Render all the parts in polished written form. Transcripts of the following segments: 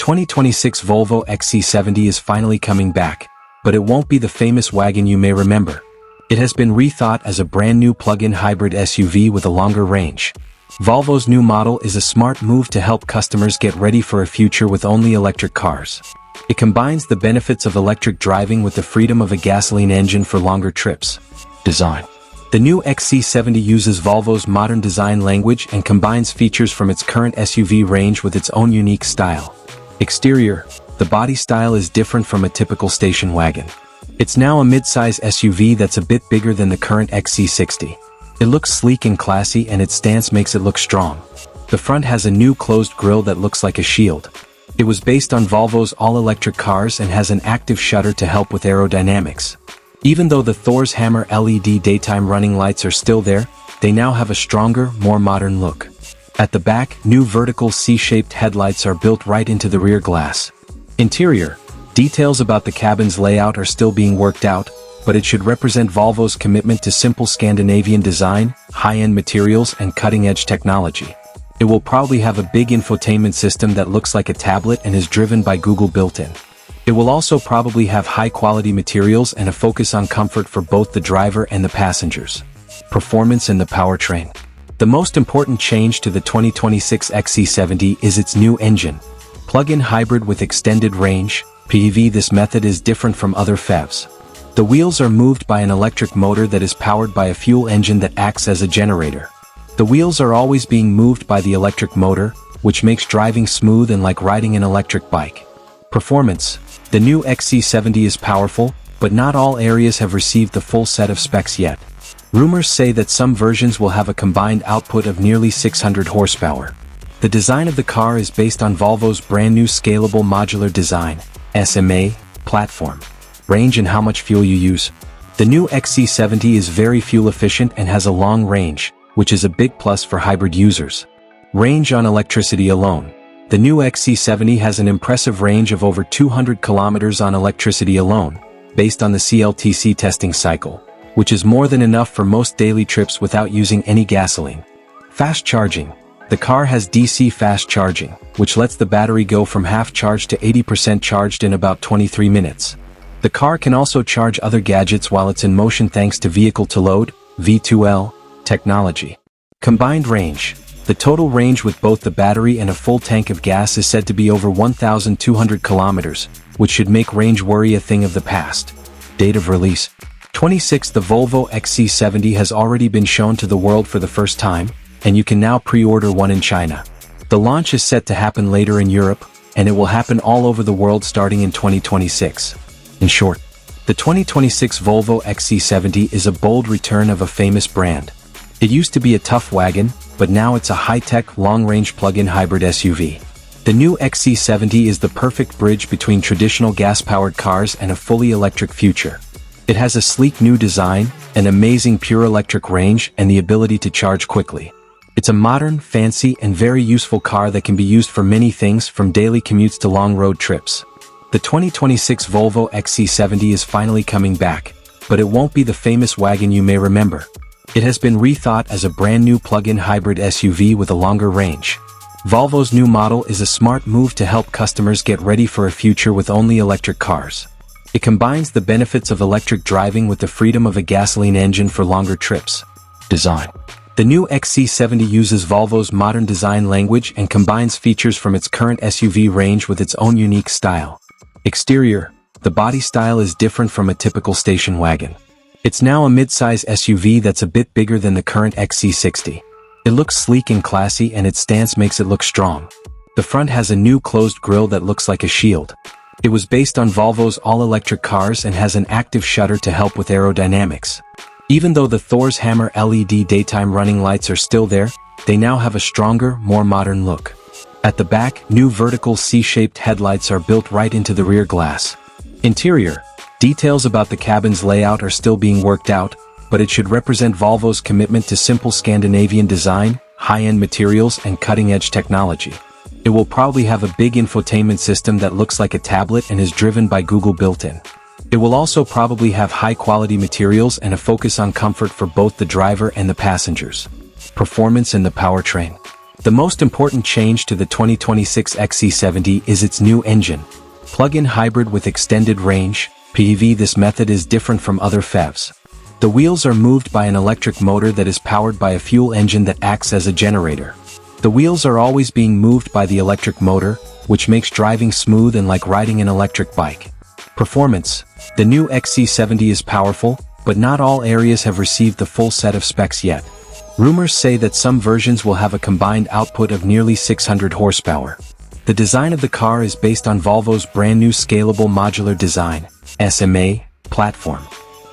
2026 Volvo XC70 is finally coming back, but it won't be the famous wagon you may remember. It has been rethought as a brand new plug-in hybrid SUV with a longer range. Volvo's new model is a smart move to help customers get ready for a future with only electric cars. It combines the benefits of electric driving with the freedom of a gasoline engine for longer trips. Design. The new XC70 uses Volvo's modern design language and combines features from its current SUV range with its own unique style. Exterior. The body style is different from a typical station wagon. It's now a mid-size SUV that's a bit bigger than the current XC60. It looks sleek and classy, and its stance makes it look strong. The front has a new closed grille that looks like a shield. It was based on Volvo's all-electric cars and has an active shutter to help with aerodynamics. Even though the Thor's Hammer LED daytime running lights are still there, they now have a stronger, more modern look. At the back, new vertical C-shaped headlights are built right into the rear glass. Interior. Details about the cabin's layout are still being worked out, but it should represent Volvo's commitment to simple Scandinavian design, high-end materials, and cutting-edge technology. It will probably have a big infotainment system that looks like a tablet and is driven by Google built-in. It will also probably have high-quality materials and a focus on comfort for both the driver and the passengers. Performance and the powertrain. The most important change to the 2026 XC70 is its new engine. Plug-in hybrid with extended range, PHEV. This method is different from other PHEVs. The wheels are moved by an electric motor that is powered by a fuel engine that acts as a generator. The wheels are always being moved by the electric motor, which makes driving smooth and like riding an electric bike. Performance. The new XC70 is powerful, but not all areas have received the full set of specs yet. Rumors say that some versions will have a combined output of nearly 600 horsepower. The design of the car is based on Volvo's brand new Scalable Modular Design, SMA, platform. Range and how much fuel you use. The new XC70 is very fuel efficient and has a long range, which is a big plus for hybrid users. Range on electricity alone. The new XC70 has an impressive range of over 200 kilometers on electricity alone, based on the CLTC testing cycle, which is more than enough for most daily trips without using any gasoline. Fast charging. The car has DC fast charging, which lets the battery go from half charged to 80% charged in about 23 minutes. The car can also charge other gadgets while it's in motion thanks to vehicle-to-load, V2L, technology. Combined range. The total range with both the battery and a full tank of gas is said to be over 1,200 kilometers, which should make range worry a thing of the past. Date of release. 26. The Volvo XC70 has already been shown to the world for the first time, and you can now pre-order one in China. The launch is set to happen later in Europe, and it will happen all over the world starting in 2026. In short, the 2026 Volvo XC70 is a bold return of a famous brand. It used to be a tough wagon, but now it's a high-tech, long-range plug-in hybrid SUV. The new XC70 is the perfect bridge between traditional gas-powered cars and a fully electric future. It has a sleek new design, an amazing pure electric range, and the ability to charge quickly. It's a modern, fancy, and very useful car that can be used for many things from daily commutes to long road trips. The 2026 Volvo XC70 is finally coming back, but it won't be the famous wagon you may remember. It has been rethought as a brand new plug-in hybrid SUV with a longer range. Volvo's new model is a smart move to help customers get ready for a future with only electric cars. It combines the benefits of electric driving with the freedom of a gasoline engine for longer trips. Design. The new XC70 uses Volvo's modern design language and combines features from its current SUV range with its own unique style. Exterior. The body style is different from a typical station wagon. It's now a mid-size SUV that's a bit bigger than the current XC60. It looks sleek and classy, and its stance makes it look strong. The front has a new closed grille that looks like a shield. It was based on Volvo's all-electric cars and has an active shutter to help with aerodynamics. Even though the Thor's Hammer LED daytime running lights are still there, they now have a stronger, more modern look. At the back, new vertical C-shaped headlights are built right into the rear glass. Interior. Details about the cabin's layout are still being worked out, but it should represent Volvo's commitment to simple Scandinavian design, high-end materials, and cutting-edge technology. It will probably have a big infotainment system that looks like a tablet and is driven by Google built-in. It will also probably have high-quality materials and a focus on comfort for both the driver and the passengers. Performance and the powertrain. The most important change to the 2026 XC70 is its new engine. Plug-in hybrid with extended range, PHEV. This method is different from other PHEVs. The wheels are moved by an electric motor that is powered by a fuel engine that acts as a generator. The wheels are always being moved by the electric motor, which makes driving smooth and like riding an electric bike. Performance. The new XC70 is powerful, but not all areas have received the full set of specs yet. Rumors say that some versions will have a combined output of nearly 600 horsepower. The design of the car is based on Volvo's brand new Scalable Modular Design, SMA, platform.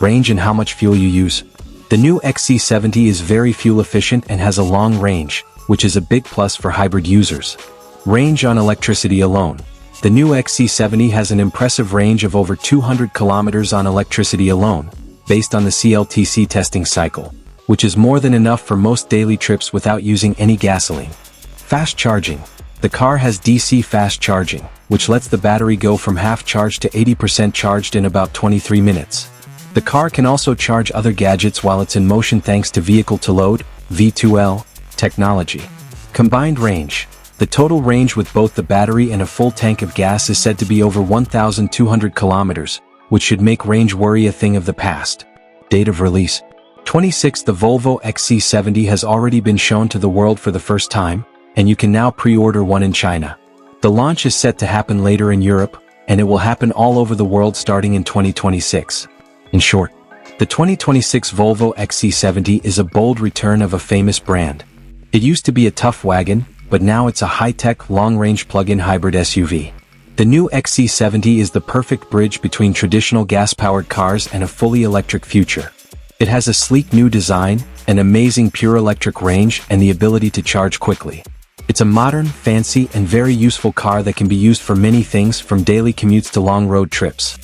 Range and how much fuel you use. The new XC70 is very fuel efficient and has a long range, which is a big plus for hybrid users. Range on electricity alone. The new XC70 has an impressive range of over 200 kilometers on electricity alone, based on the CLTC testing cycle, which is more than enough for most daily trips without using any gasoline. Fast charging. The car has DC fast charging, which lets the battery go from half charged to 80% charged in about 23 minutes. The car can also charge other gadgets while it's in motion thanks to vehicle-to-load, V2L, technology. Combined range. The total range with both the battery and a full tank of gas is said to be over 1,200 kilometers, which should make range worry a thing of the past. Date of release. 26. The Volvo XC70 has already been shown to the world for the first time, and you can now pre-order one in China. The launch is set to happen later in Europe, and it will happen all over the world starting in 2026. In short, the 2026 Volvo XC70 is a bold return of a famous brand. It used to be a tough wagon, but now it's a high-tech, long-range plug-in hybrid SUV. The new XC70 is the perfect bridge between traditional gas-powered cars and a fully electric future. It has a sleek new design, an amazing pure electric range, and the ability to charge quickly. It's a modern, fancy, and very useful car that can be used for many things from daily commutes to long road trips.